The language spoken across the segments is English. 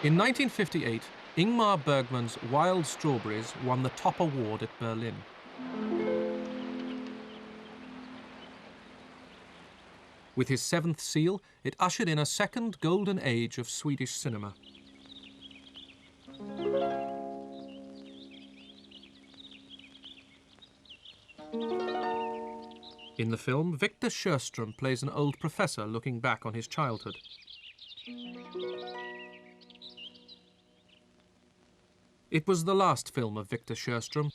In 1958, Ingmar Bergman's Wild Strawberries won the top award at Berlin. With his seventh seal, it ushered in a second golden age of Swedish cinema. In the film, Victor Sjöström plays an old professor looking back on his childhood. It was the last film of Victor Sjöström,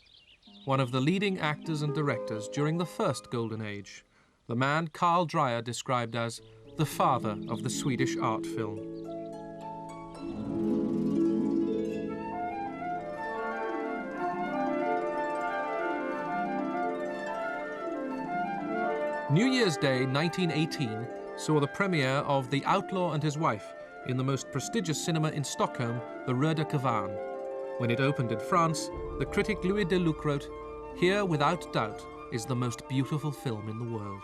one of the leading actors and directors during the first golden age, the man Carl Dreyer described as the father of the Swedish art film. New Year's Day 1918 saw the premiere of The Outlaw and His Wife in the most prestigious cinema in Stockholm, the Röda Kavan. When it opened in France, the critic Louis Deluc wrote, "Here, without doubt, is the most beautiful film in the world."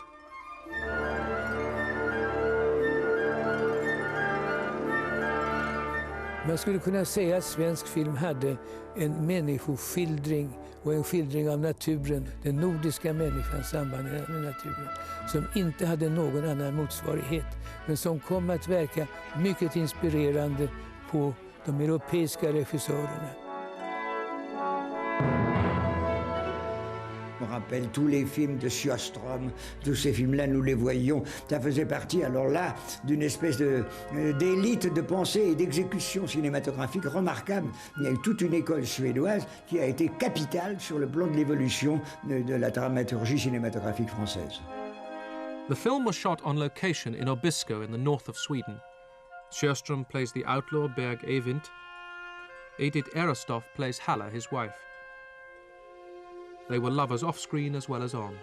Man skulle kunna säga att svensk film hade en människoskildring och en skildring av naturen, den nordiska människans samband med naturen, som inte hade någon annan motsvarighet, men som kom att verka mycket inspirerande på de europeiska regissörerna. On rappelle tous les films de Sjöström, tous ces films-là, nous les voyions. Ça faisait partie, alors là, d'une espèce d'élite de pensée et d'exécution cinématographique remarquable. Il y a eu toute une école suédoise qui a été capitale sur le plan de l'évolution de la dramaturgie cinématographique française. The film was shot on location in Abisko in the north of Sweden. Sjöström plays the outlaw Berg Eyvind. Edith Erostoff plays Halla, his wife. They were lovers off-screen as well as on.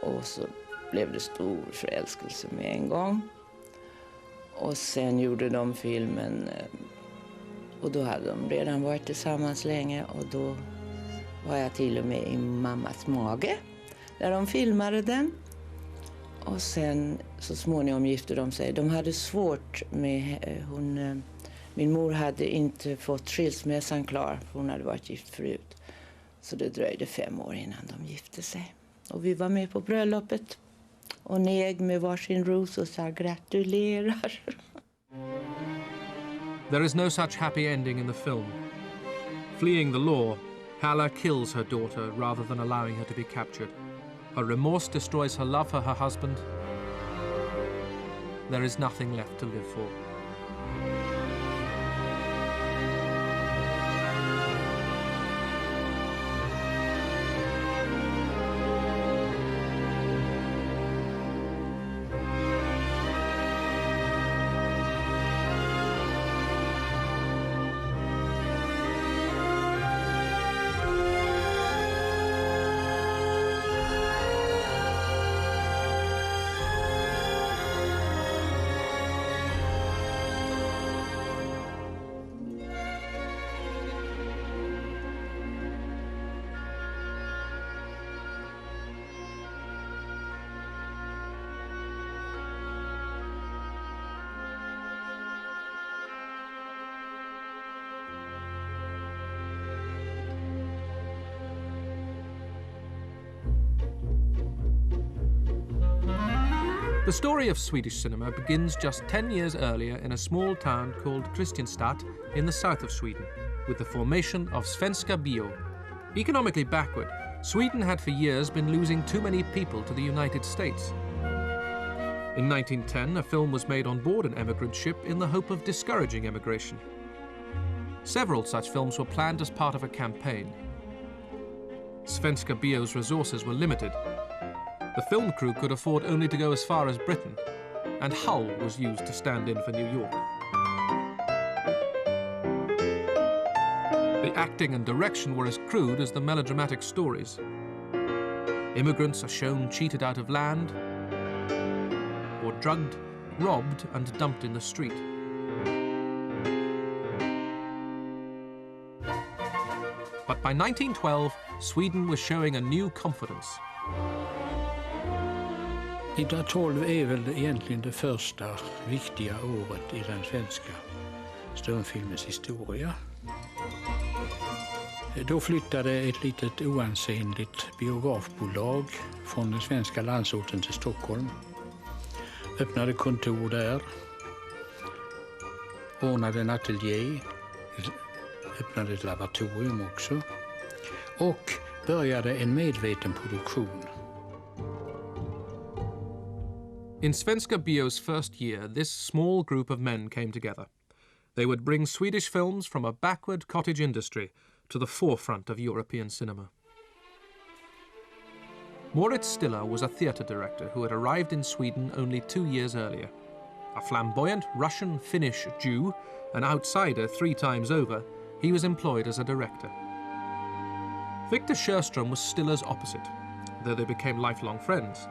Och så blev det stor förälskelse med en gång. Och sen gjorde de filmen, och då hade de redan varit tillsammans länge, och då var jag till och med i mammas mage där de filmade den. Och sen så småningom gifte de sig. De hade svårt med min mor hade inte fått skilsmässan klar, för hon hade varit gift förut. Så det dröjde 5 år innan de gifte sig. Och vi var med på bröllopet och neg med varsin ros och sa gratulerar. There is no such happy ending in the film. Fleeing the law, Halla kills her daughter rather than allowing her to be captured. Her remorse destroys her love for her husband. There is nothing left to live for. The story of Swedish cinema begins just 10 years earlier in a small town called Kristianstad in the south of Sweden, with the formation of Svenska Bio. Economically backward, Sweden had for years been losing too many people to the United States. In 1910, a film was made on board an emigrant ship in the hope of discouraging emigration. Several such films were planned as part of a campaign. Svenska Bio's resources were limited. The film crew could afford only to go as far as Britain, and Hull was used to stand in for New York. The acting and direction were as crude as the melodramatic stories. Immigrants are shown cheated out of land, or drugged, robbed, and dumped in the street. But by 1912, Sweden was showing a new confidence. 1912 är väl egentligen det första viktiga året i den svenska stumfilmens historia. Då flyttade ett litet oansenligt biografbolag från den svenska landsorten till Stockholm. Öppnade kontor där, ordnade en ateljé, öppnade ett laboratorium också och började en medveten produktion. In Svenska Bio's first year, this small group of men came together. They would bring Swedish films from a backward cottage industry to the forefront of European cinema. Moritz Stiller was a theatre director who had arrived in Sweden only 2 years earlier. A flamboyant Russian, Finnish Jew, an outsider 3 times over, he was employed as a director. Victor Sjöström was Stiller's opposite, though they became lifelong friends.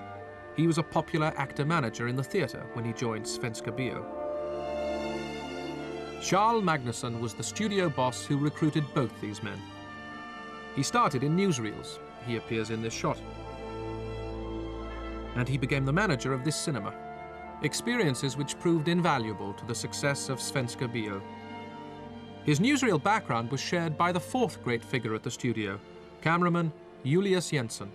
He was a popular actor-manager in the theatre when he joined Svenska Bio. Charles Magnusson was the studio boss who recruited both these men. He started in newsreels. He appears in this shot. And he became the manager of this cinema, experiences which proved invaluable to the success of Svenska Bio. His newsreel background was shared by the 4th great figure at the studio, cameraman Julius Jensen.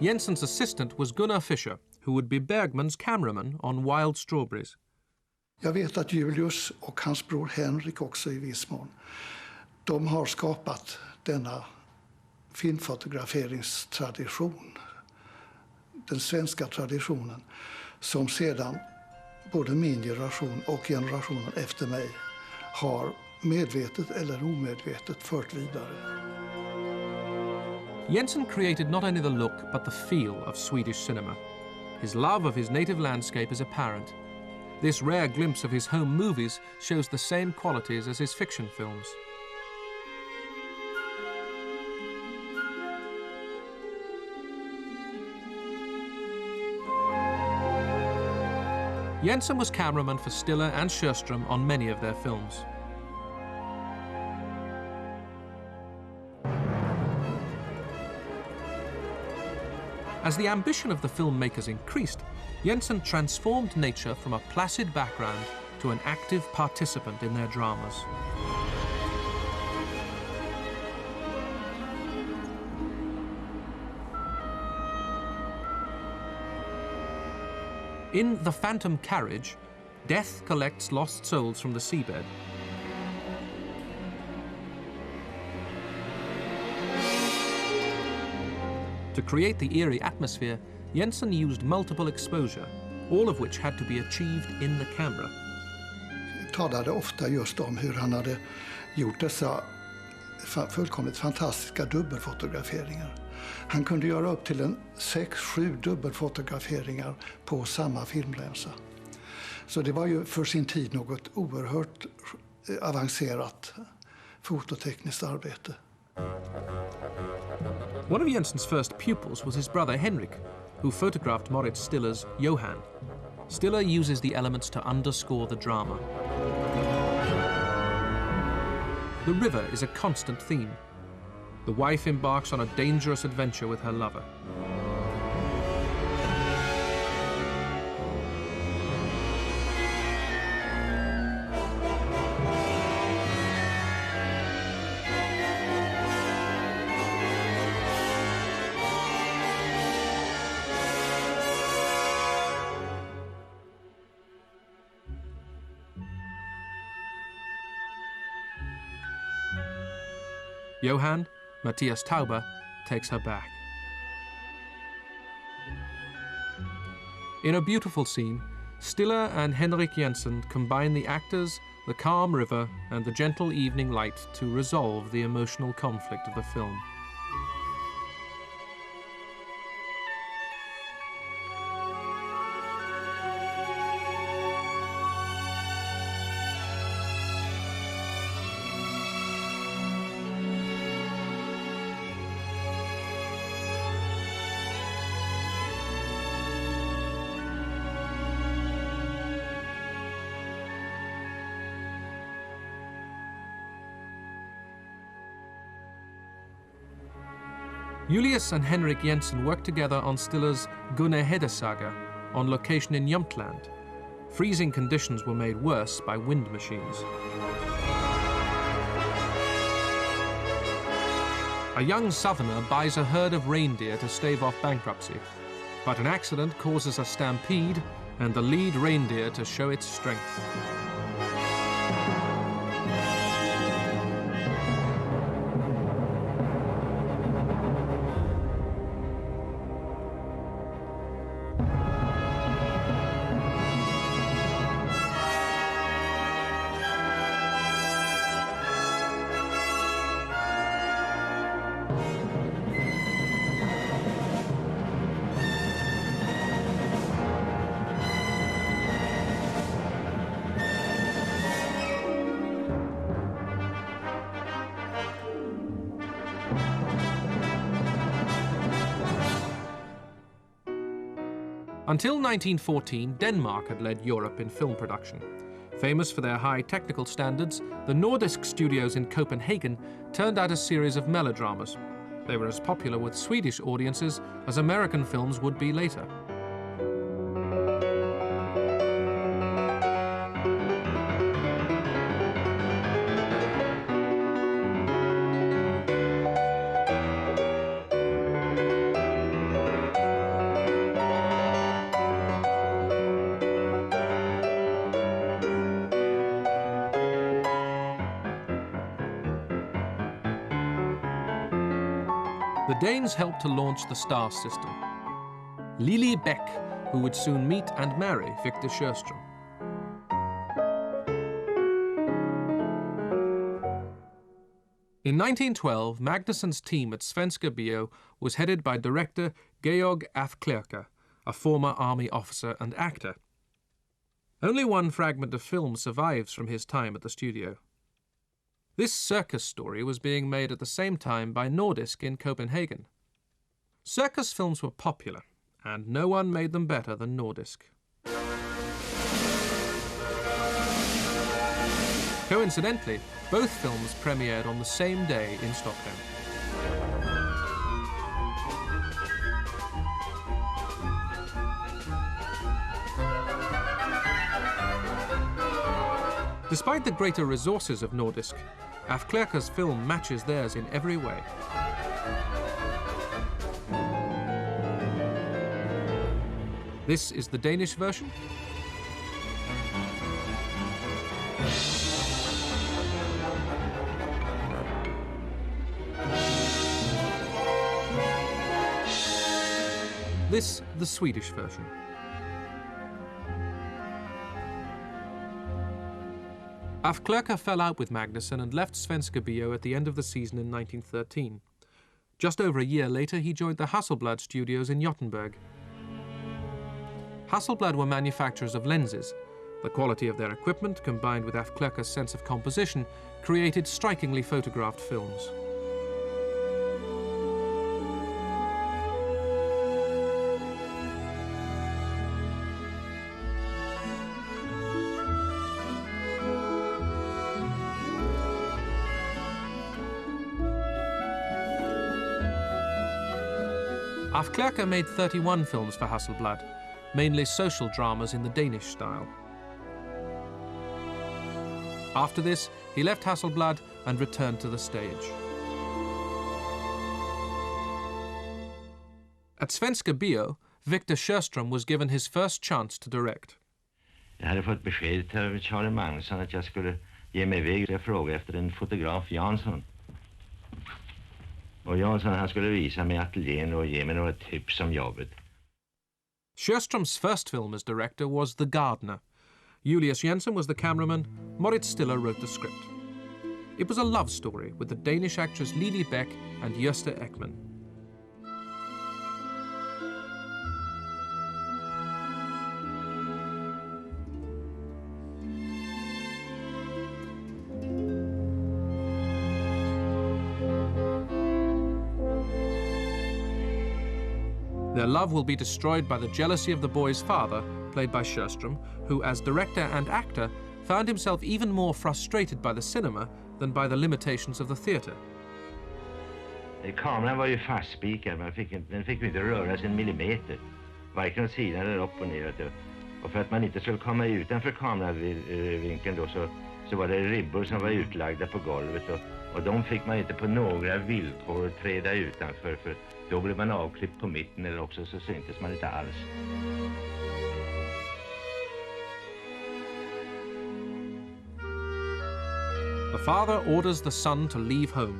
Jensen's assistant was Gunnar Fischer, who would be Bergman's cameraman on Wild Strawberries. Jag vet att Julius och hans bror Henrik också i viss mån, de har skapat denna filmfotograferingstradition, den svenska traditionen, som sedan både min generation och generationen efter mig har medvetet eller omedvetet fört vidare. Jensen created not only the look but the feel of Swedish cinema. His love of his native landscape is apparent. This rare glimpse of his home movies shows the same qualities as his fiction films. Jensen was cameraman for Stiller and Sjöström on many of their films. As the ambition of the filmmakers increased, Jensen transformed nature from a placid background to an active participant in their dramas. In The Phantom Carriage, death collects lost souls from the seabed. To create the eerie atmosphere, Jensen used multiple exposure, all of which had to be achieved in the camera. Jag talade ofta just om hur han hade gjort dessa fullkomligt fantastiska dubbelfotograferingar. Han kunde göra upp till 6-7 dubbelfotograferingar på samma filmremsa. Så det var ju för sin tid något oerhört avancerat fototekniskt arbete. One of Jensen's first pupils was his brother Henrik, who photographed Moritz Stiller's Johan. Stiller uses the elements to underscore the drama. The river is a constant theme. The wife embarks on a dangerous adventure with her lover. Johan, Matthias Tauber, takes her back. In a beautiful scene, Stiller and Henrik Jensen combine the actors, the calm river, and the gentle evening light to resolve the emotional conflict of the film. Julius and Henrik Jensen worked together on Stiller's Gunnar Hedda saga on location in Jämtland. freezing conditions were made worse by wind machines. A young southerner buys a herd of reindeer to stave off bankruptcy, but an accident causes a stampede and the lead reindeer to show its strength. Until 1914, Denmark had led Europe in film production. Famous for their high technical standards, the Nordisk studios in Copenhagen turned out a series of melodramas. They were as popular with Swedish audiences as American films would be later. The Danes helped to launch the star system. Lili Beck, who would soon meet and marry Victor Sjöström. In 1912, Magnusson's team at Svenska Bio was headed by director Georg af Klerker, a former army officer and actor. Only one fragment of film survives from his time at the studio. This circus story was being made at the same time by Nordisk in Copenhagen. Circus films were popular, and no one made them better than Nordisk. Coincidentally, both films premiered on the same day in Stockholm. Despite the greater resources of Nordisk, af Klerker's film matches theirs in every way. This is the Danish version. This, the Swedish version. Af Klerker fell out with Magnusson and left Svenska Bio at the end of the season in 1913. Just over a year later, he joined the Hasselblad studios in Gothenburg. Hasselblad were manufacturers of lenses. The quality of their equipment, combined with af Klerker's sense of composition, created strikingly photographed films. Af Klerker made 31 films for Hasselblad, mainly social dramas in the Danish style. After this, he left Hasselblad and returned to the stage. At Svenska Bio, Victor Sjöström was given his first chance to direct. Jag hade fått besked av Charlie Magnusson att jag skulle ge mig iväg och fråga efter en fotograf, Jansson. Och Jansson, han skulle visa mig ateljén och ge mig några tips om jobbet. Sjöström's first film as director was The Gardener. Julius Jensen was the cameraman, Moritz Stiller wrote the script. It was a love story with the Danish actress Lili Beck and Gösta Ekman. Their love will be destroyed by the jealousy of the boy's father, played by Sjöström, who as director and actor found himself even more frustrated by the cinema than by the limitations of the theatre. Kameran var ju fastspikad, den fick inte röra sig en millimeter. Varken åt sidan eller upp och ner. Och för att man inte skulle komma utanför kameravinkeln då så var det ribbor som var utlagda på golvet och de fick man inte på några villkor träda utanför, för då blev man avklippt på mitten eller också så syntes man inte alls. The father orders the son to leave home.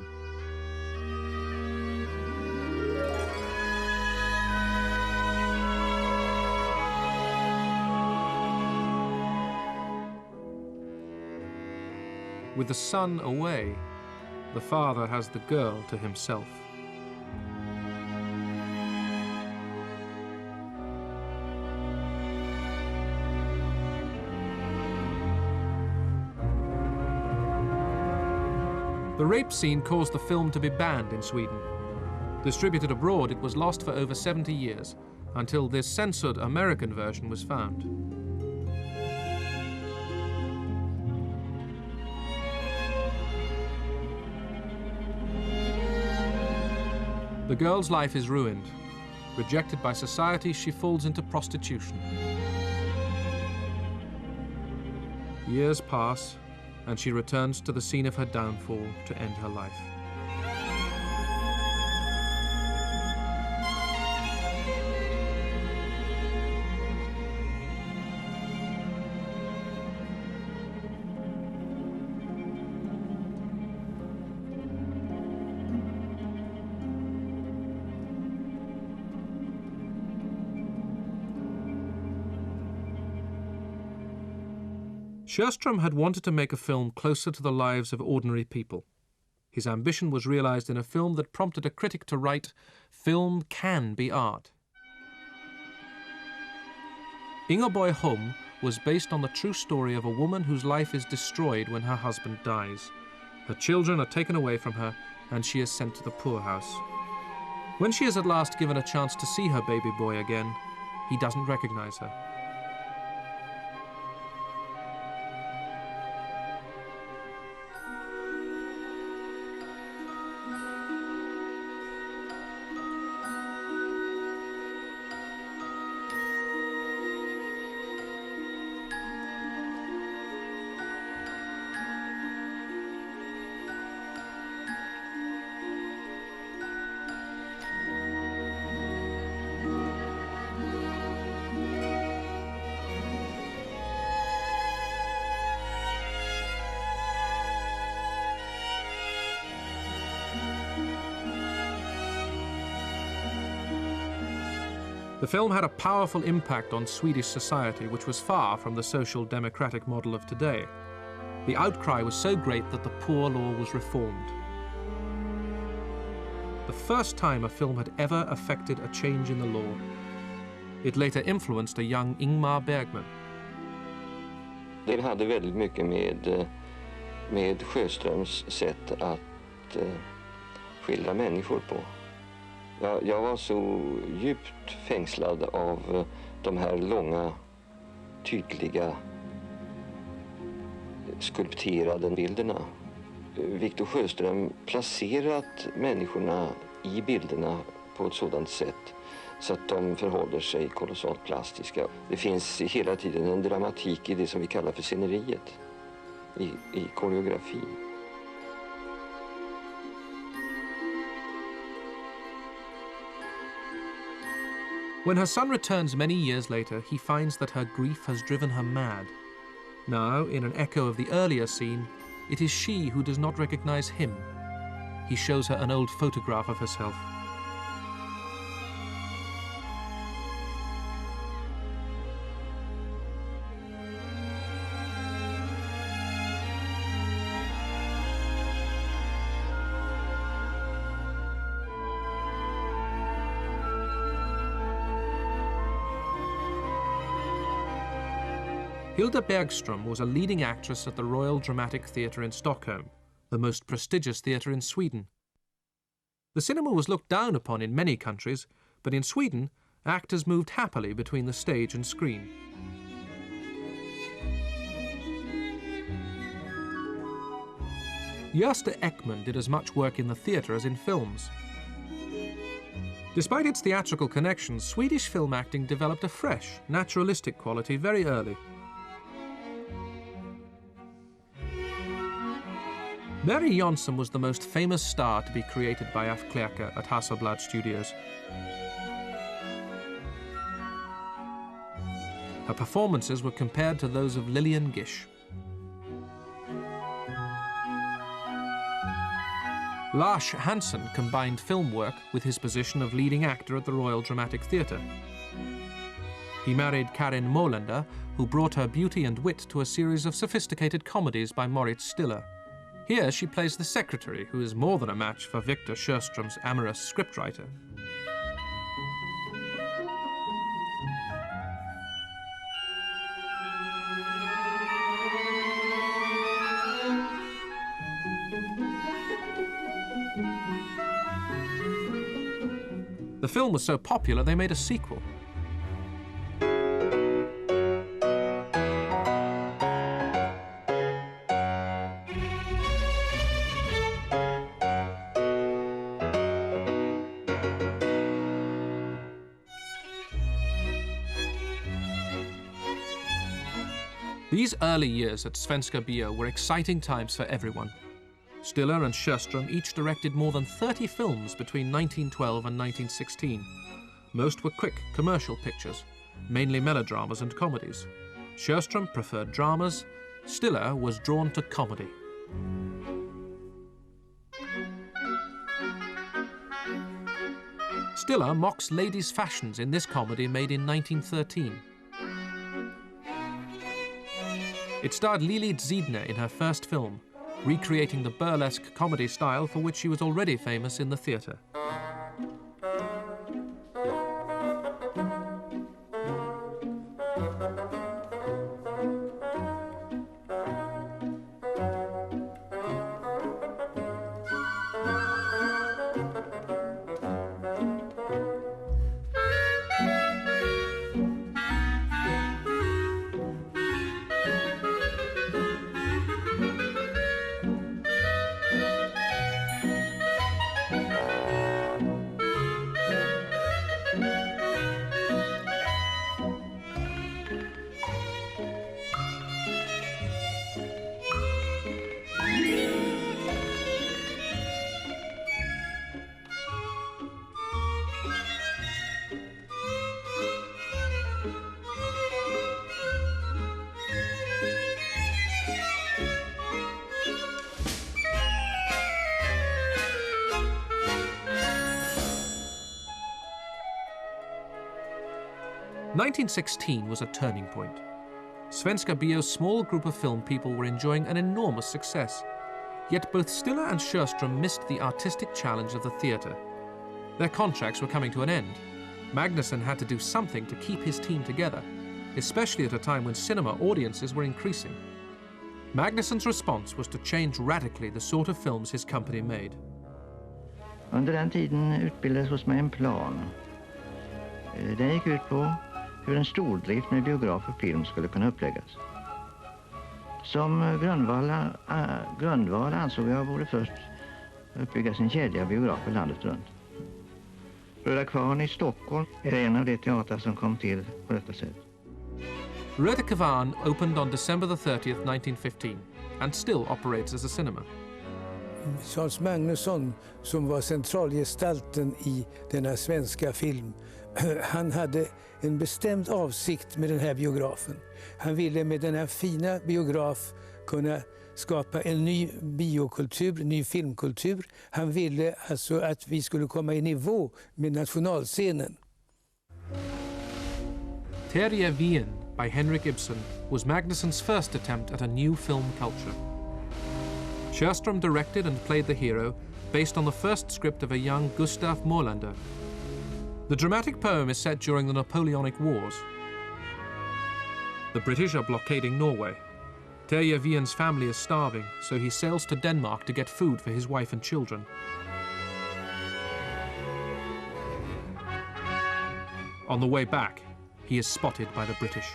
With the son away, the father has the girl to himself. The rape scene caused the film to be banned in Sweden. Distributed abroad, it was lost for over 70 years, until this censored American version was found. The girl's life is ruined. Rejected by society, she falls into prostitution. Years pass, and she returns to the scene of her downfall to end her life. Sjöström had wanted to make a film closer to the lives of ordinary people. His ambition was realized in a film that prompted a critic to write, "Film can be art." Ingeborg Holm was based on the true story of a woman whose life is destroyed when her husband dies. Her children are taken away from her, and she is sent to the poorhouse. When she is at last given a chance to see her baby boy again, he doesn't recognize her. The film had a powerful impact on Swedish society, which was far from the social democratic model of today. The outcry was so great that the poor law was reformed. The first time a film had ever affected a change in the law. It later influenced a young Ingmar Bergman. Det hade väldigt mycket med Sjöströms sätt att skildra människor på. Jag var så djupt fängslad av de här långa, tydliga, skulpterade bilderna. Viktor Sjöström placerat människorna i bilderna på ett sådant sätt så att de förhåller sig kolossalt plastiska. Det finns hela tiden en dramatik i det som vi kallar för sceneriet, i koreografi. When her son returns many years later, he finds that her grief has driven her mad. Now, in an echo of the earlier scene, it is she who does not recognize him. He shows her an old photograph of herself. Hilda Bergström was a leading actress at the Royal Dramatic Theatre in Stockholm, the most prestigious theatre in Sweden. The cinema was looked down upon in many countries, but in Sweden, actors moved happily between the stage and screen. Gösta Ekman did as much work in the theatre as in films. Despite its theatrical connections, Swedish film acting developed a fresh, naturalistic quality very early. Barry Jonsson was the most famous star to be created by Af Klerker at Hasselblad Studios. Her performances were compared to those of Lillian Gish. Lars Hansen combined film work with his position of leading actor at the Royal Dramatic Theatre. He married Karin Molander, who brought her beauty and wit to a series of sophisticated comedies by Moritz Stiller. Here she plays the secretary, who is more than a match for Victor Sjöström's amorous scriptwriter. The film was so popular they made a sequel. These early years at Svenska Bio were exciting times for everyone. Stiller and Sjöström each directed more than 30 films between 1912 and 1916. Most were quick commercial pictures, mainly melodramas and comedies. Sjöström preferred dramas, Stiller was drawn to comedy. Stiller mocks ladies' fashions in this comedy made in 1913. It starred Lili Zidner in her first film, recreating the burlesque comedy style for which she was already famous in the theatre. "1916 was a turning point. Svenska Bio's small group of film people were enjoying an enormous success. Yet both Stiller and Sjöström missed the artistic challenge of the theatre. Their contracts were coming to an end. Magnusson had to do something to keep his team together, especially at a time when cinema audiences were increasing. Magnusson's response was to change radically the sort of films his company made. Under den tiden utbildades hos mig en plan. Den gick ut på hur en stordrift med biograf och film skulle kunna uppläggas. Som grundval ansåg jag borde först uppbyggas en kedja biografer landet runt. Röda Kvarn i Stockholm är en av de teatrar som kom till på detta sätt. Röda Kvarn opened on December the 30th, 1915, and still operates as a cinema. Charles Magnusson, som var centralgestalten i denna svenska film, han hade en bestämd avsikt med den här biografen. Han ville med den här fina biograf kunna skapa en ny biokultur, ny filmkultur. Han ville alltså att vi skulle komma i nivå med nationalscenen. Terje Wien by Henrik Ibsen was Magnusson's first attempt at a new film culture. Sjöström directed and played the hero based on the first script of a young Gustav Molander. The dramatic poem is set during the Napoleonic Wars. The British are blockading Norway. Terje Wien's family is starving, so he sails to Denmark to get food for his wife and children. On the way back, he is spotted by the British.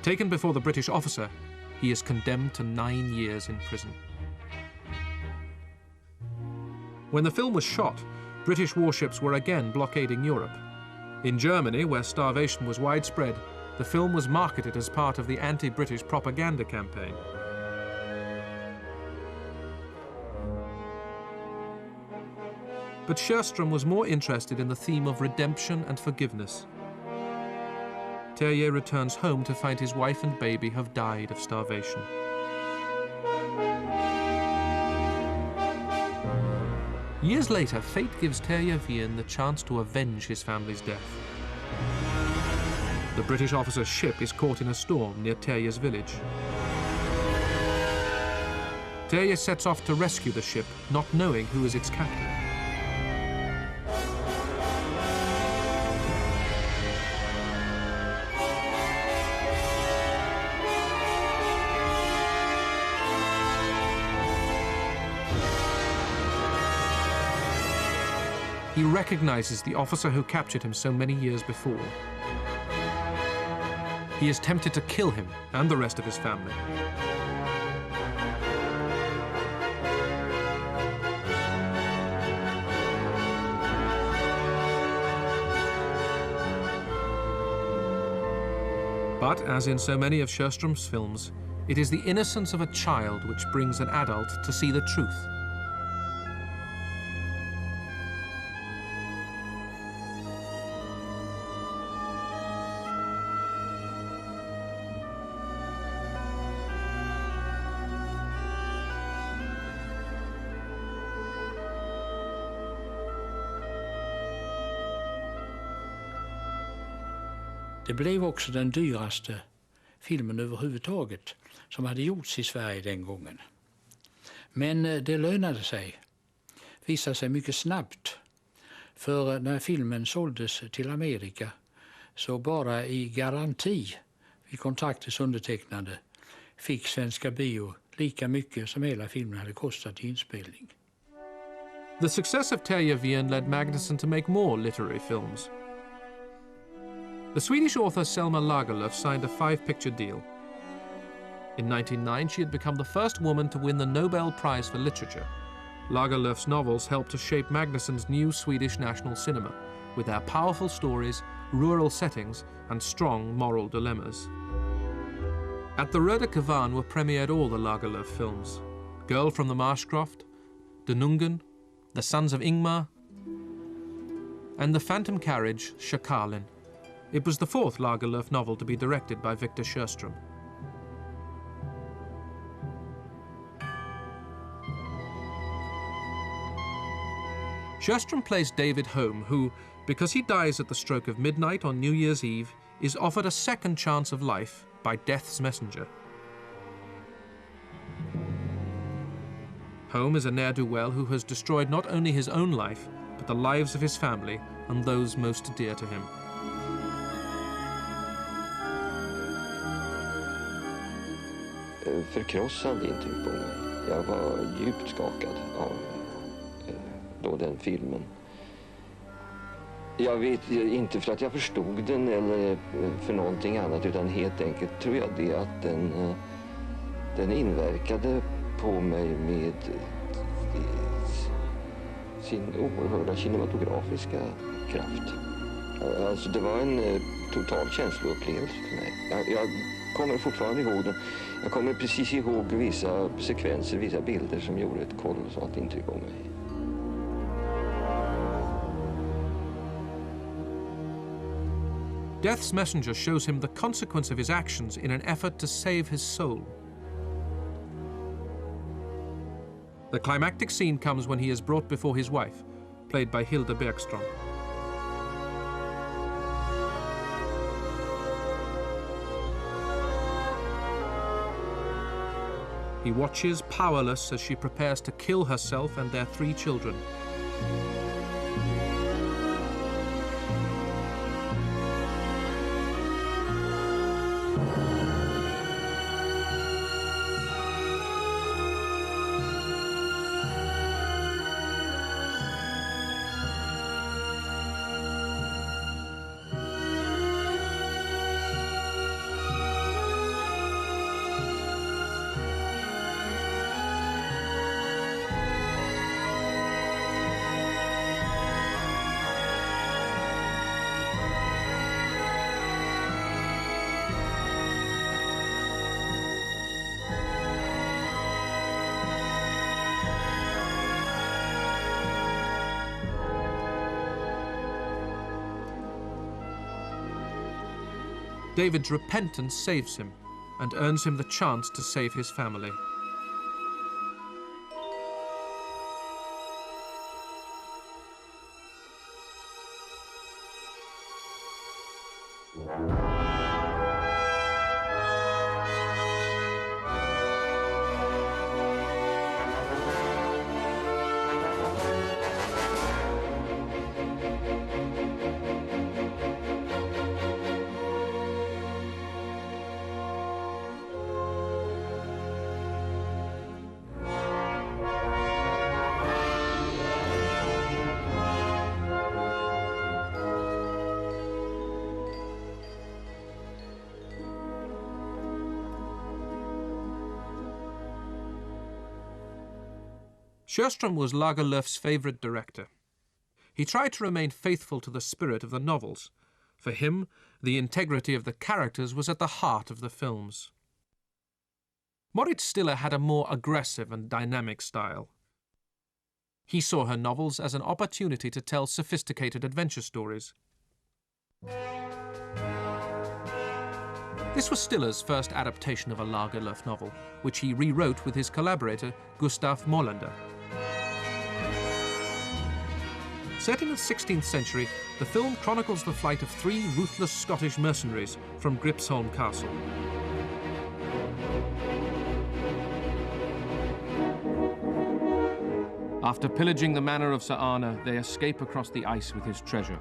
Taken before the British officer, he is condemned to 9 years in prison. When the film was shot, British warships were again blockading Europe. In Germany, where starvation was widespread, the film was marketed as part of the anti-British propaganda campaign. But Sjöström was more interested in the theme of redemption and forgiveness. Terje returns home to find his wife and baby have died of starvation. Years later, fate gives Terje Vigen the chance to avenge his family's death. The British officer's ship is caught in a storm near Terje's village. Terje sets off to rescue the ship, not knowing who is its captain. He recognizes the officer who captured him so many years before. He is tempted to kill him and the rest of his family. But, as in so many of Sjöström's films, it is the innocence of a child which brings an adult to see the truth. Det blev också den dyraste filmen överhuvudtaget som hade gjorts i Sverige den gången. Men det lönade sig, visade sig mycket snabbt. För när filmen såldes till Amerika så bara i garanti vid kontraktets undertecknande fick Svenska Bio lika mycket som hela filmen hade kostat i inspelning. The success of Terje Vigen led Magnusson to make more literary films. The Swedish author Selma Lagerlöf signed a 5-picture deal. In 1909, she had become the first woman to win the Nobel Prize for Literature. Lagerlöf's novels helped to shape Magnusson's new Swedish national cinema, with their powerful stories, rural settings, and strong moral dilemmas. At the Röda Kavan were premiered all the Lagerlöf films: Girl from the Marshcroft, Dunungen, The Sons of Ingmar, and The Phantom Carriage, Tjökallen. It was the 4th Lagerlöf novel to be directed by Victor Sjöström. Sjöström plays David Home, who, because he dies at the stroke of midnight on New Year's Eve, is offered a second chance of life by death's messenger. Home is a ne'er-do-well who has destroyed not only his own life, but the lives of his family and those most dear to him. Förkrossande intryck på mig. Jag var djupt skakad av då den filmen. Jag vet inte för att jag förstod den eller för någonting annat, utan helt enkelt tror jag det att den inverkade på mig med sin oerhörda kinematografiska kraft. Alltså det var en total känsloupplevelse för mig. Jag kommer fortfarande ihåg den. Jag kommer precis ihåg vissa sekvenser, vissa bilder som gjorde ett kolossalt intryck på mig. Death's messenger shows him the consequence of his actions in an effort to save his soul. The climactic scene comes when he is brought before his wife, played by Hilda Bergström. He watches powerless as she prepares to kill herself and their 3 children. David's repentance saves him and earns him the chance to save his family. Sjöström was Lagerlöf's favourite director. He tried to remain faithful to the spirit of the novels. For him, the integrity of the characters was at the heart of the films. Marit Stiller had a more aggressive and dynamic style. He saw her novels as an opportunity to tell sophisticated adventure stories. This was Stiller's first adaptation of a Lagerlöf novel, which he rewrote with his collaborator Gustav Molander. Set in the 16th century, the film chronicles the flight of 3 ruthless Scottish mercenaries from Gripsholm Castle. After pillaging the manor of Sir Arne, they escape across the ice with his treasure.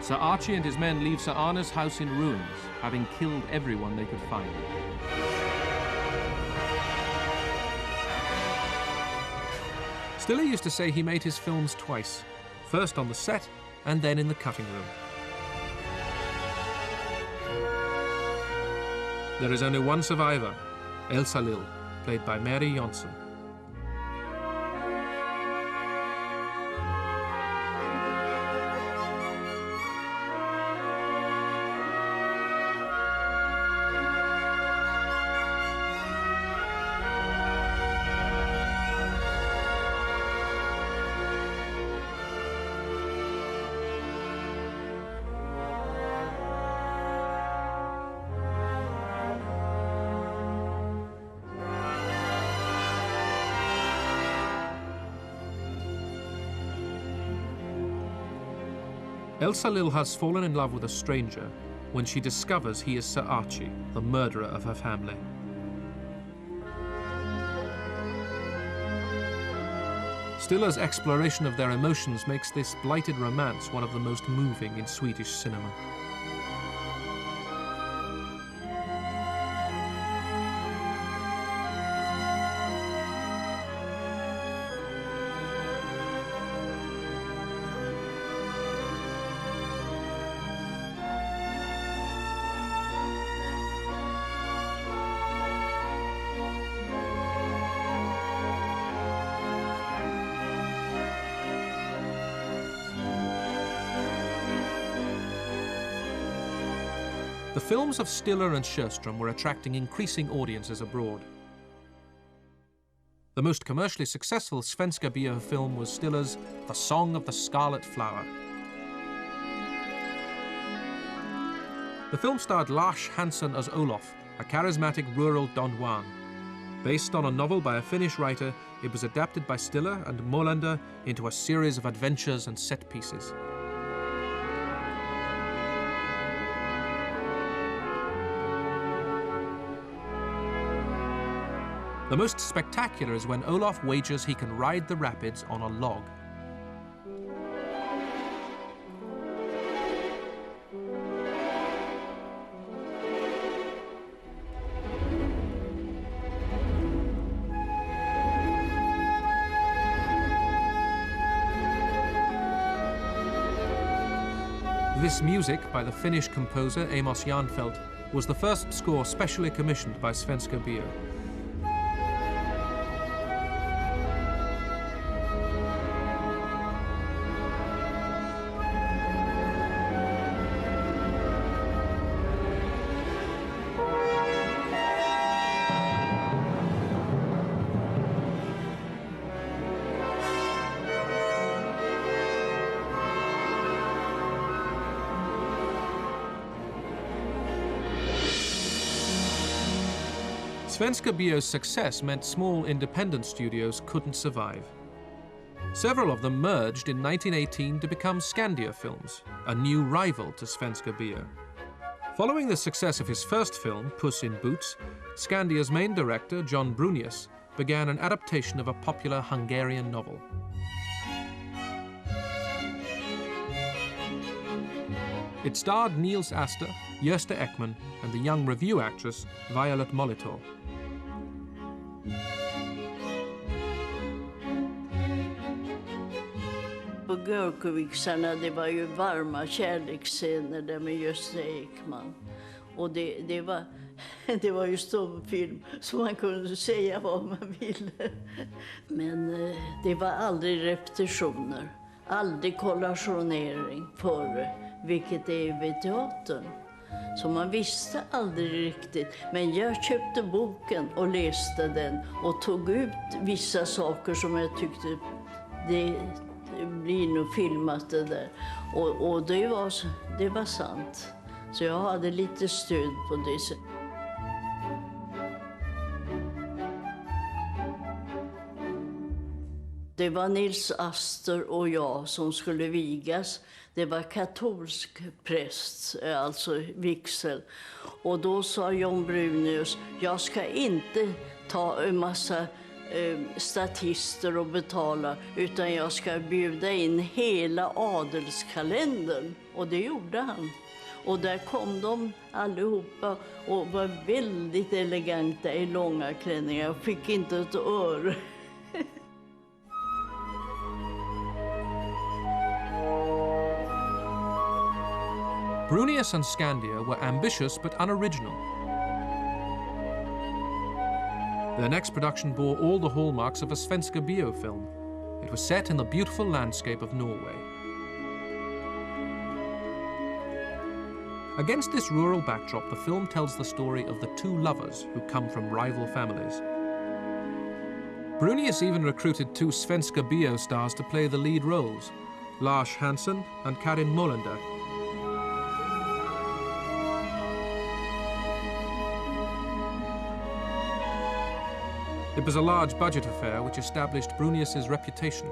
Sir Archie and his men leave Sir Arne's house in ruins, having killed everyone they could find. Stiller used to say he made his films twice, first on the set and then in the cutting room. There is only one survivor, Elsa Lill, played by Mary Jonsson. Elsa Lill has fallen in love with a stranger when she discovers he is Sir Archie, the murderer of her family. Stiller's exploration of their emotions makes this blighted romance one of the most moving in Swedish cinema. The films of Stiller and Sjöström were attracting increasing audiences abroad. The most commercially successful Svenska Bio film was Stiller's The Song of the Scarlet Flower. The film starred Lars Hansen as Olof, a charismatic rural Don Juan. Based on a novel by a Finnish writer, it was adapted by Stiller and Molander into a series of adventures and set pieces. The most spectacular is when Olof wagers he can ride the rapids on a log. This music, by the Finnish composer Amos Jarnfeldt, was the first score specially commissioned by Svenska Bio. Svenska Bio's success meant small independent studios couldn't survive. Several of them merged in 1918 to become Scandia Films, a new rival to Svenska Bio. Following the success of his first film, Puss in Boots, Scandia's main director, John Brunius, began an adaptation of a popular Hungarian novel. It starred Niels Astor, Gösta Ekman, and the young revue actress Violet Molitor. På Görkoviksarna, det var ju varma kärleksscener där med Gösta Ekman. Och det var ju stumfilm, så man kunde säga vad man ville. Men det var aldrig repetitioner, aldrig kollationering före, vilket är vid teatern. Så man visste aldrig riktigt. Men jag köpte boken och läste den och tog ut vissa saker som jag tyckte det blir nog filmat det där. Och det var sant. Så jag hade lite stöd på det sättet. Det var Niels Astor och jag som skulle vigas. Det var katolsk präst, alltså vigsel. Och då sa John Brunius, jag ska inte ta en massa statister och betala, utan jag ska bjuda in hela adelskalendern. Och det gjorde han. Och där kom de allihopa och var väldigt eleganta i långa klänningar. Jag fick inte ett öre. Brunius and Scandia were ambitious but unoriginal. Their next production bore all the hallmarks of a Svenska Bio film. It was set in the beautiful landscape of Norway. Against this rural backdrop, the film tells the story of the two lovers who come from rival families. Brunius even recruited two Svenska Bio stars to play the lead roles, Lars Hansen and Karin Molander. It was a large budget affair which established Brunius's reputation.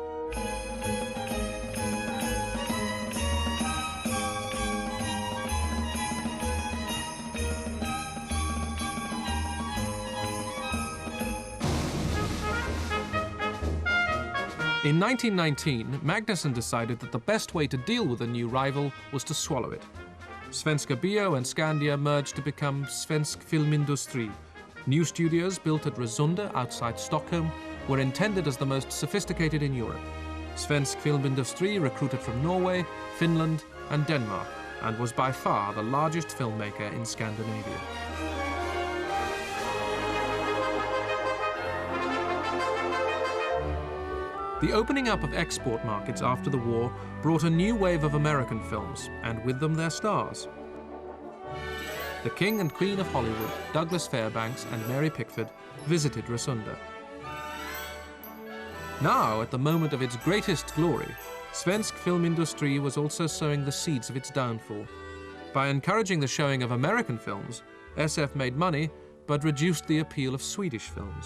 In 1919, Magnusson decided that the best way to deal with a new rival was to swallow it. Svenska Bio and Scandia merged to become Svensk Filmindustri. New studios built at Resunda outside Stockholm were intended as the most sophisticated in Europe. Svensk Filmindustri recruited from Norway, Finland and Denmark and was by far the largest filmmaker in Scandinavia. The opening up of export markets after the war brought a new wave of American films, and with them their stars. The King and Queen of Hollywood, Douglas Fairbanks and Mary Pickford, visited Resunda. Now, at the moment of its greatest glory, Svensk Filmindustri was also sowing the seeds of its downfall. By encouraging the showing of American films, SF made money, but reduced the appeal of Swedish films.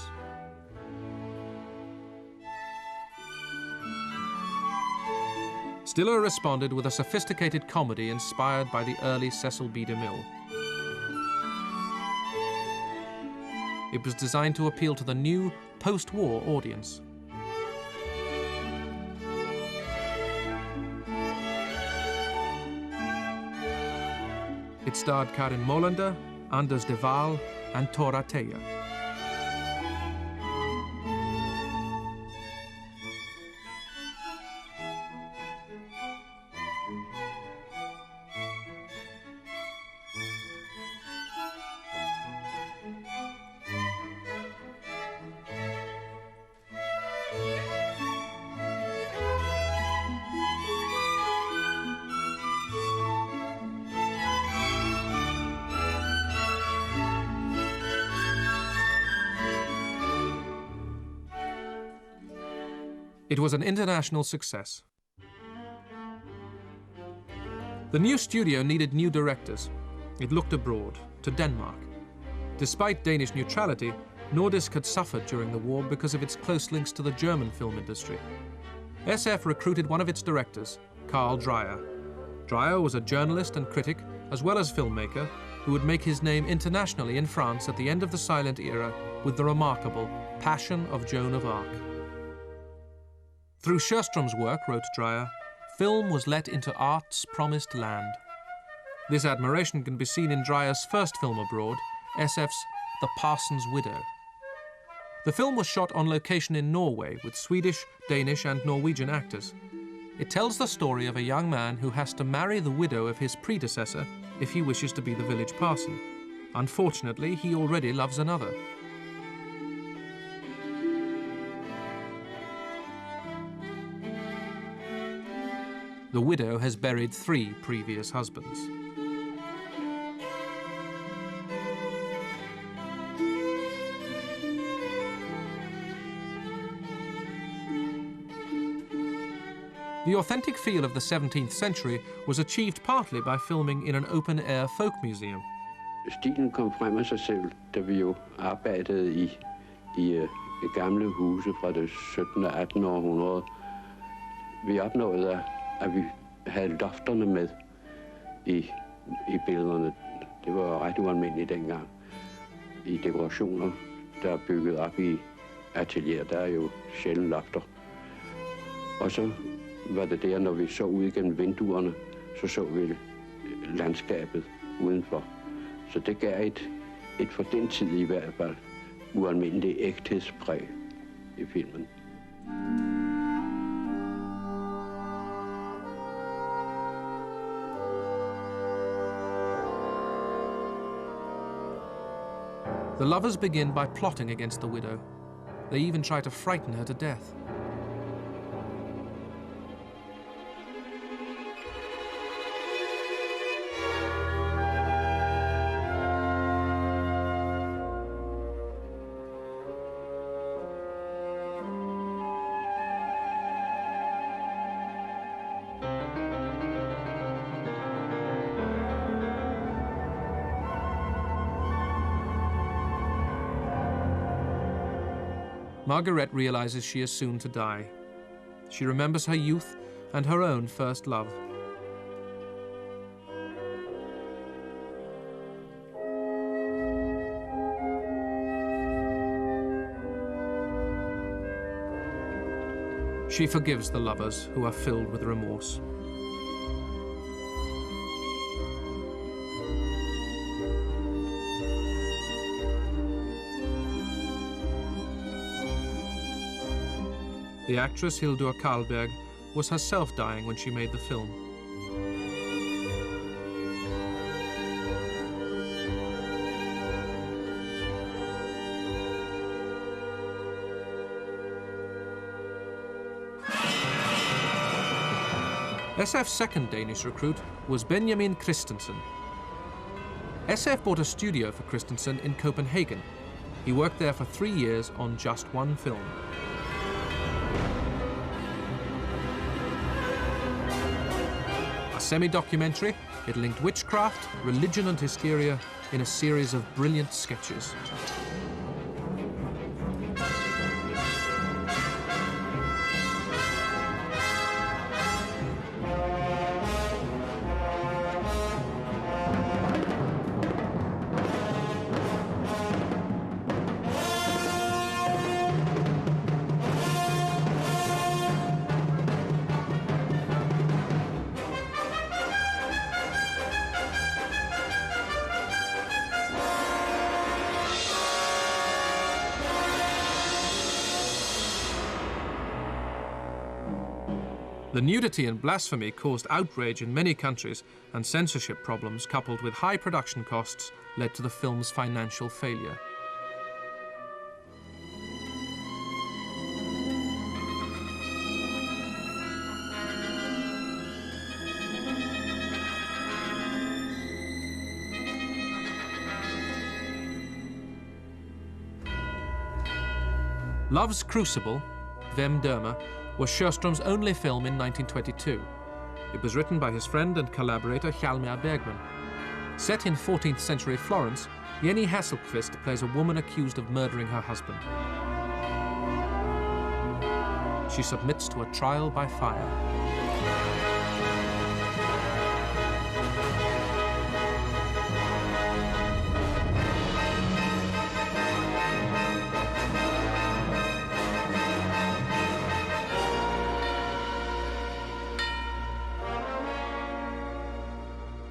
Stiller responded with a sophisticated comedy inspired by the early Cecil B. DeMille. It was designed to appeal to the new, post-war audience. It starred Karin Molander, Anders de Waal and Tora Teija. It was an international success. The new studio needed new directors. It looked abroad, to Denmark. Despite Danish neutrality, Nordisk had suffered during the war because of its close links to the German film industry. SF recruited one of its directors, Carl Dreyer. Dreyer was a journalist and critic, as well as filmmaker, who would make his name internationally in France at the end of the silent era with the remarkable Passion of Joan of Arc. Through Sjöström's work, wrote Dreyer, film was let into art's promised land. This admiration can be seen in Dreyer's first film abroad, SF's The Parson's Widow. The film was shot on location in Norway with Swedish, Danish and Norwegian actors. It tells the story of a young man who has to marry the widow of his predecessor if he wishes to be the village parson. Unfortunately, he already loves another. The widow has buried 3 previous husbands. The authentic feel of the 17th century was achieved partly by filming in an open-air folk museum. Stilen kom frem af sig selv, da vi jo arbejdede i gamle huse fra det 17. og 18. århundrede. Vi opnåede, at vi havde lofterne med i billederne. Det var ret ualmindeligt dengang. I dekorationer, der er bygget op i atelier, der er jo sjældent lofter. Og så var det der, når vi så ud igennem vinduerne, så vi landskabet udenfor. Så det gav et for den tid i hvert fald ualmindeligt ægthedspræg i filmen. The lovers begin by plotting against the widow. They even try to frighten her to death. Margaret realizes she is soon to die. She remembers her youth and her own first love. She forgives the lovers who are filled with remorse. The actress Hildur Karlberg was herself dying when she made the film. SF's second Danish recruit was Benjamin Christensen. SF bought a studio for Christensen in Copenhagen. He worked there for 3 years on just one film. A semi-documentary, it linked witchcraft, religion and hysteria in a series of brilliant sketches. The nudity and blasphemy caused outrage in many countries, and censorship problems coupled with high production costs led to the film's financial failure. Love's Crucible, Hvem dømmer, was Sjöström's only film in 1922. It was written by his friend and collaborator Hjalmar Bergman. Set in 14th century Florence, Jenny Hasselqvist plays a woman accused of murdering her husband. She submits to a trial by fire.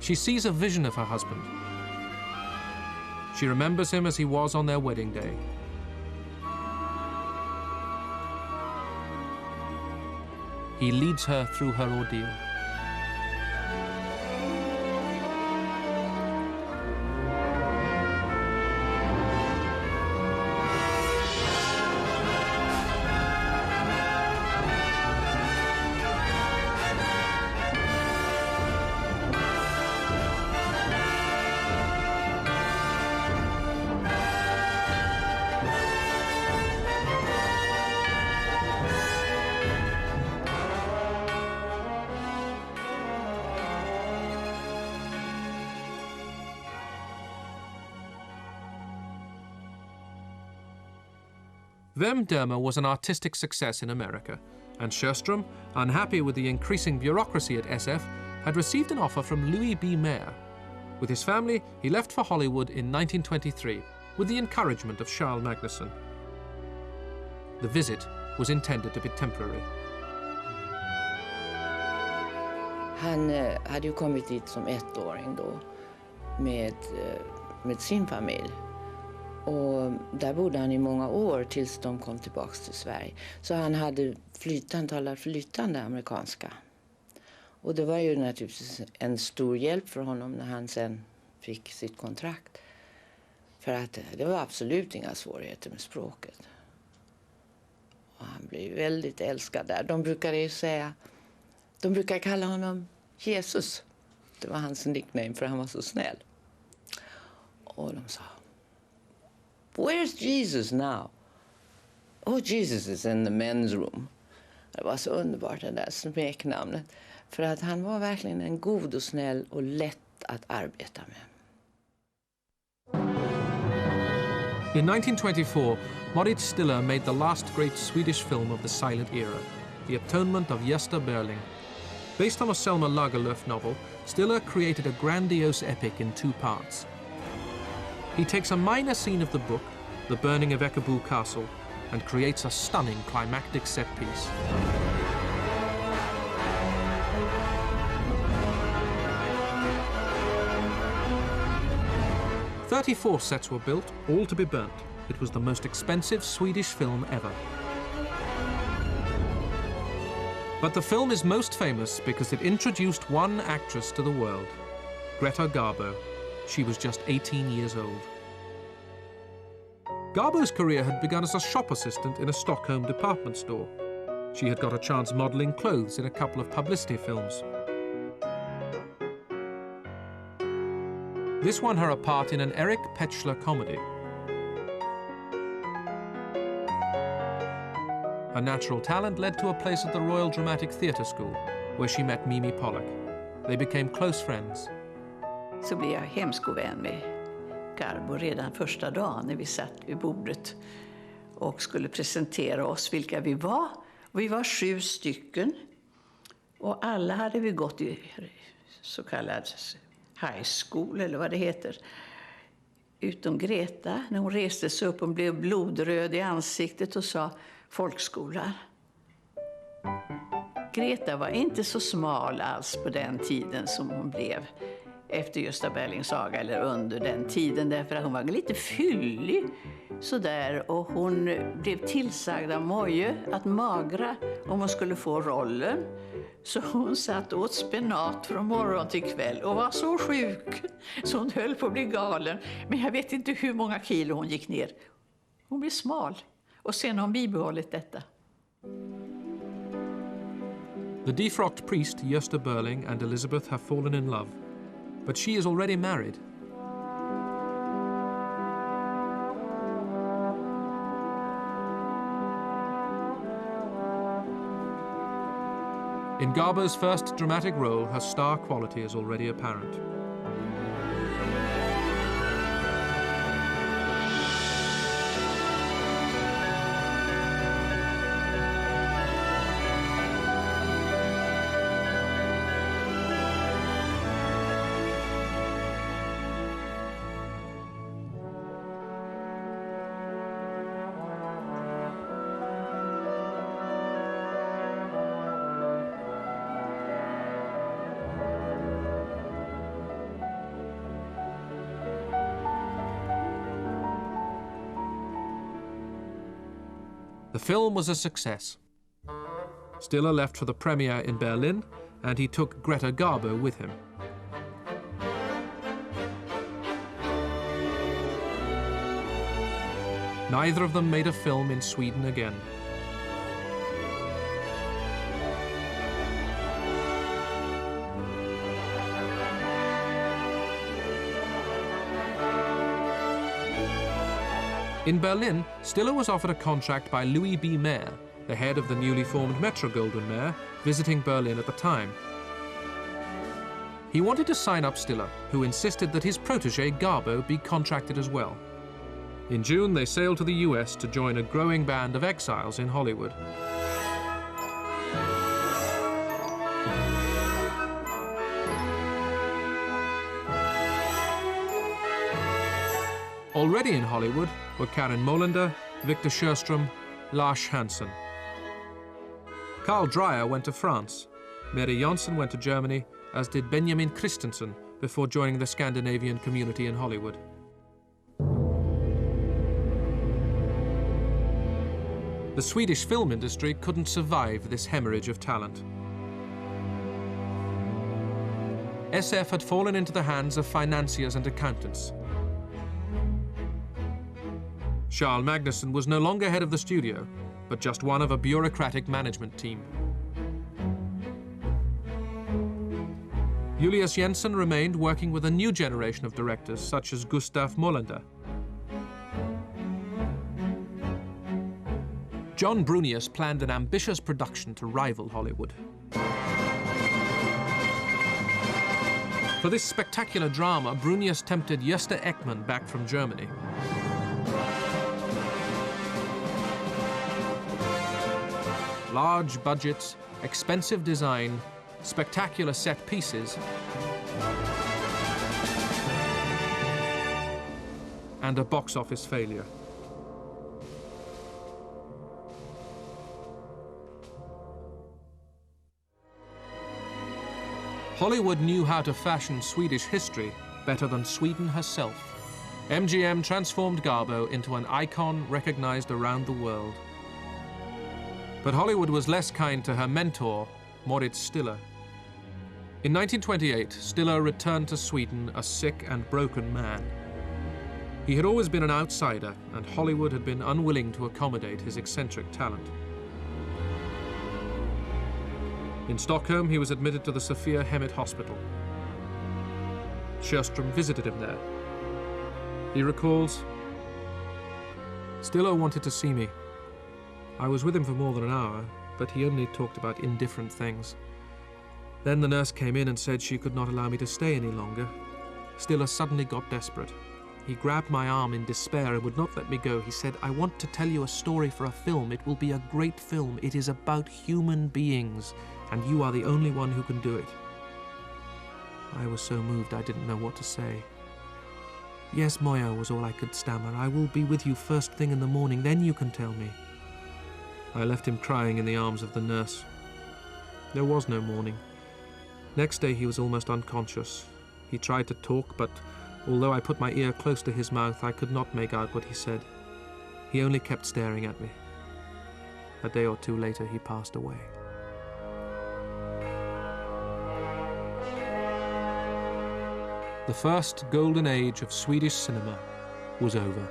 She sees a vision of her husband. She remembers him as he was on their wedding day. He leads her through her ordeal. Vem Dermer was an artistic success in America, and Sjöström, unhappy with the increasing bureaucracy at SF, had received an offer from Louis B. Mayer. With his family, he left for Hollywood in 1923 with the encouragement of Charles Magnusson. The visit was intended to be temporary. Han hade ju kommit hit som ettåring då med sin familj. Och där bodde han i många år tills de kom tillbaka till Sverige. Så han talade flytande amerikanska. Och det var ju naturligtvis en stor hjälp för honom när han sen fick sitt kontrakt. För att det var absolut inga svårigheter med språket. Och han blev väldigt älskad där. De brukar kalla honom Jesus. Det var hans nickname för han var så snäll. Och de sa: "Where's Jesus now?" "Oh, Jesus is in the men's room." Det var så underbart det där smeknamnet. För att han var verkligen en god och snäll och lätt att arbeta med. In 1924, Moritz Stiller made the last great Swedish film of the silent era, The Atonement of Gösta Berling. Based on a Selma Lagerlöf novel, Stiller created a grandiose epic in 2 parts. He takes a minor scene of the book, the burning of Ekebo Castle, and creates a stunning climactic set piece. "34 sets were built, all to be burnt. It was the most expensive Swedish film ever. But the film is most famous because it introduced one actress to the world, Greta Garbo. She was just 18 years old. Garbo's career had begun as a shop assistant in a Stockholm department store. She had got a chance modelling clothes in a couple of publicity films. This won her a part in an Eric Petschler comedy. Her natural talent led to a place at the Royal Dramatic Theatre School, where she met Mimi Pollock. They became close friends. Så blev jag hemskovän med Garbo redan första dagen när vi satt vid bordet och skulle presentera oss vilka vi var. Vi var 7 stycken och alla hade vi gått i så kallad high school eller vad det heter. Utom Greta, när hon reste sig upp och blev blodröd i ansiktet och sa folkskola. Greta var inte så smal alls på den tiden som hon blev efter Gösta Berlings saga eller under den tiden, därför att hon var lite fyllig sådär, och hon blev tillsagd av Moje att magra om hon skulle få rollen. Så hon satt åt spenat från morgon till kväll och var så sjuk så hon höll på att bli galen. Men jag vet inte hur många kilo hon gick ner. Hon blev smal och sen har hon bibehållit detta. The defrocked priest Gösta Berling and Elizabeth have fallen in love, but she is already married. In Garbo's first dramatic role, her star quality is already apparent. The film was a success. Stiller left for the premiere in Berlin, and he took Greta Garbo with him. Neither of them made a film in Sweden again. In Berlin, Stiller was offered a contract by Louis B. Mayer, the head of the newly formed Metro-Goldwyn-Mayer, visiting Berlin at the time. He wanted to sign up Stiller, who insisted that his protege Garbo be contracted as well. In June, they sailed to the US to join a growing band of exiles in Hollywood. Already in Hollywood were Karin Molander, Victor Sjöström, Lars Hansen. Carl Dreyer went to France. Mary Janssen went to Germany, as did Benjamin Christensen, before joining the Scandinavian community in Hollywood. The Swedish film industry couldn't survive this hemorrhage of talent. SF had fallen into the hands of financiers and accountants. Charles Magnusson was no longer head of the studio, but just one of a bureaucratic management team. Julius Jensen remained, working with a new generation of directors such as Gustav Molander. John Brunius planned an ambitious production to rival Hollywood. For this spectacular drama, Brunius tempted Gösta Ekman back from Germany. Large budgets, expensive design, spectacular set pieces, and a box office failure. Hollywood knew how to fashion Swedish history better than Sweden herself. MGM transformed Garbo into an icon recognized around the world. But Hollywood was less kind to her mentor, Moritz Stiller. In 1928, Stiller returned to Sweden a sick and broken man. He had always been an outsider, and Hollywood had been unwilling to accommodate his eccentric talent. In Stockholm, he was admitted to the Sophia Hemmet Hospital. Sjöström visited him there. He recalls, "Stiller wanted to see me. I was with him for more than an hour, but he only talked about indifferent things. Then the nurse came in and said she could not allow me to stay any longer. Stiller suddenly got desperate. He grabbed my arm in despair and would not let me go. He said, 'I want to tell you a story for a film. It will be a great film. It is about human beings, and you are the only one who can do it.' I was so moved I didn't know what to say. 'Yes, Moya,' was all I could stammer. 'I will be with you first thing in the morning, then you can tell me.' I left him crying in the arms of the nurse. There was no morning. Next day he was almost unconscious. He tried to talk, but although I put my ear close to his mouth, I could not make out what he said. He only kept staring at me. A day or two later, he passed away." The first golden age of Swedish cinema was over.